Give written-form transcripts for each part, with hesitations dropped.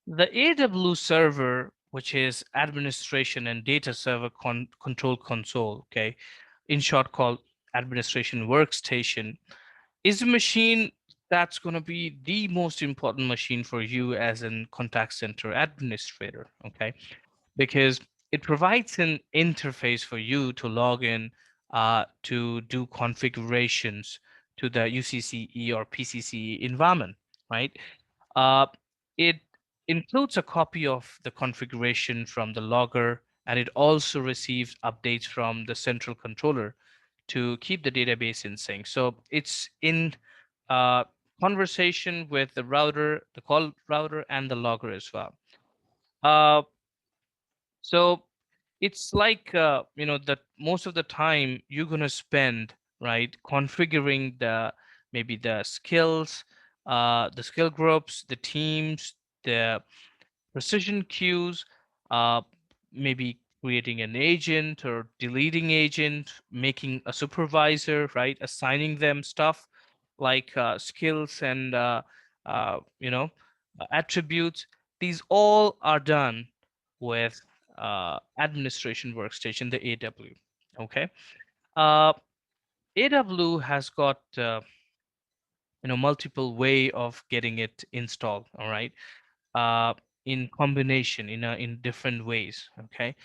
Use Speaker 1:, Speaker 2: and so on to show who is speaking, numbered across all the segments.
Speaker 1: The AW server, which is administration and data server control console, okay, in short called administration workstation, is a machine that's going to be the most important machine for you as a contact center administrator, okay? Because it provides an interface for you to log in to do configurations to the UCCE or PCCE environment, right? Uh, it includes a copy of the configuration from the logger, and it also receives updates from the central controller to keep the database in sync. So it's in uh, conversation with the router, the call router, and the logger as well. Uh, so it's like that most of the time you're gonna spend right configuring maybe the skill groups, the teams, the precision queues, uh, maybe creating an agent or deleting agent, making a supervisor, right? Assigning them stuff like skills and attributes. These all are done with administration workstation, the AW. Okay. Uh, AW has got multiple way of getting it installed. All right, uh, in combination in different ways. Okay,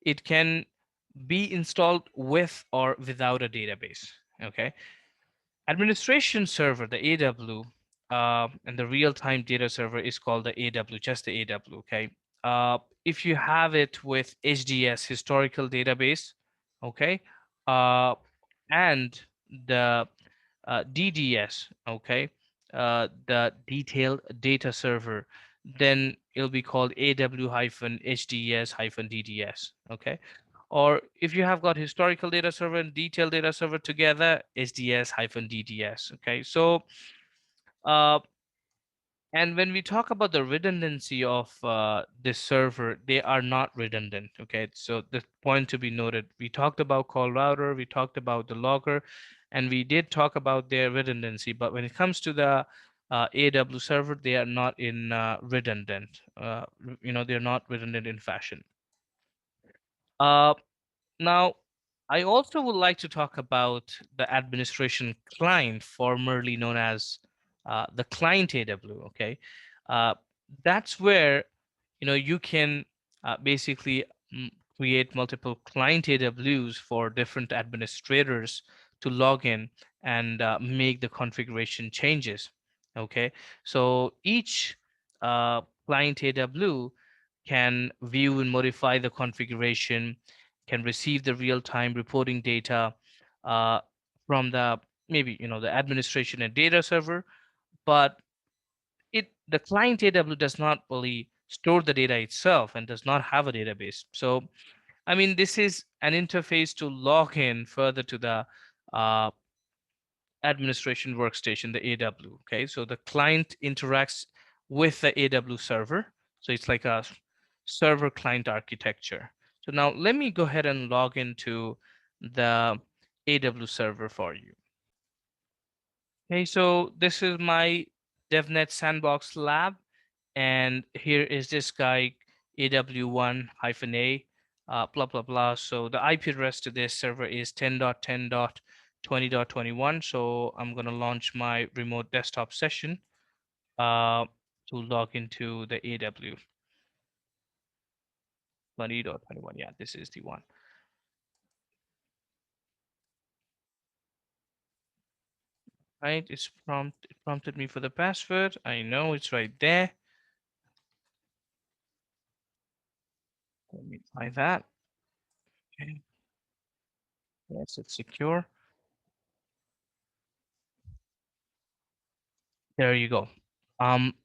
Speaker 1: it can be installed with or without a database. Okay, administration server, the AW, and the real-time data server is called the AW, just the AW. Okay, if you have it with HDS, historical database, okay, uh, and the DDS, okay, the detailed data server, then it'll be called AW-HDS-DDS, okay? Or if you have got historical data server and detailed data server together, HDS-DDS, okay? So, uh, and when we talk about the redundancy of this server, they are not redundant, okay? So the point to be noted, we talked about call router, we talked about the logger, and we did talk about their redundancy. But when it comes to the AW server, they are not in redundant. They're not redundant in fashion. Uh, Now, I also would like to talk about the administration client, formerly known as the client AW. Okay, uh, that's where you can basically create multiple client AWs for different administrators to log in and make the configuration changes. Okay, so each client AW can view and modify the configuration, can receive the real-time reporting data uh, from the maybe the administration and data server, but the client AW does not really store the data itself and does not have a database. So I mean, this is an interface to log in further to the uh, administration workstation, the AW. Okay, so the client interacts with the AW server. So it's like a server client architecture. So now let me go ahead and log into the AW server for you. Okay, so this is my DevNet Sandbox lab, and here is this guy, AW1-A, blah, blah, blah. So the IP address to this server is 10.10.20.21. So I'm going to launch my remote desktop session to log into the AW 20.21. Yeah, this is the one. Right, it prompted me for the password. I know it's right there. Let me try that. Okay, yes, it's secure. There you go.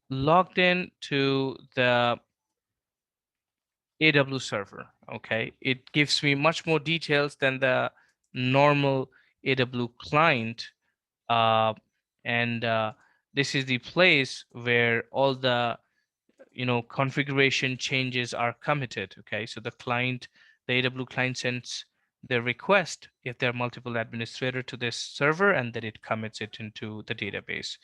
Speaker 1: Logged in to the AW server. Okay, it gives me much more details than the normal AW client, uh, and this is the place where all the configuration changes are committed. Okay, so the AW client sends the request if there are multiple administrator to this server, and then it commits it into the database.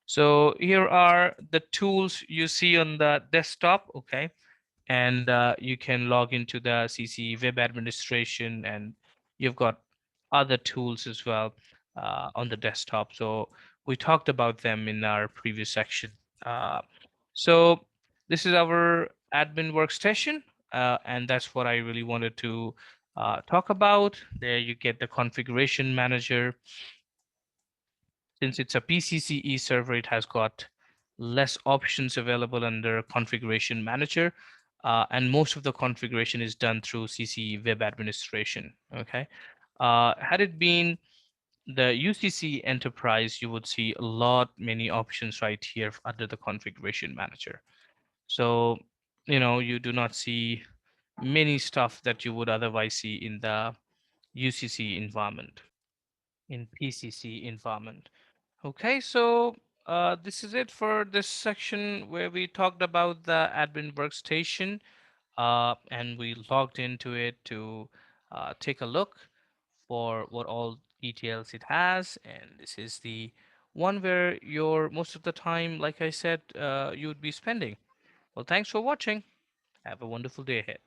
Speaker 1: So here are the tools you see on the desktop, okay? And you can log into the CC web administration, and you've got other tools as well on the desktop. So we talked about them in our previous section. Uh, so this is our admin workstation, and that's what I really wanted to talk about. There you get the configuration manager. Since it's a PCCE server, it has got less options available under configuration manager. And most of the configuration is done through CC web administration. Okay. Had it been the UCC enterprise, you would see a lot many options right here under the configuration manager. So, you do not see many stuff that you would otherwise see in the UCC environment, in PCC environment. Okay, so this is it for this section where we talked about the admin workstation, and we logged into it to take a look for what all details it has. And this is the one where you're most of the time, like I said, you would be spending. Well, thanks for watching. Have a wonderful day ahead.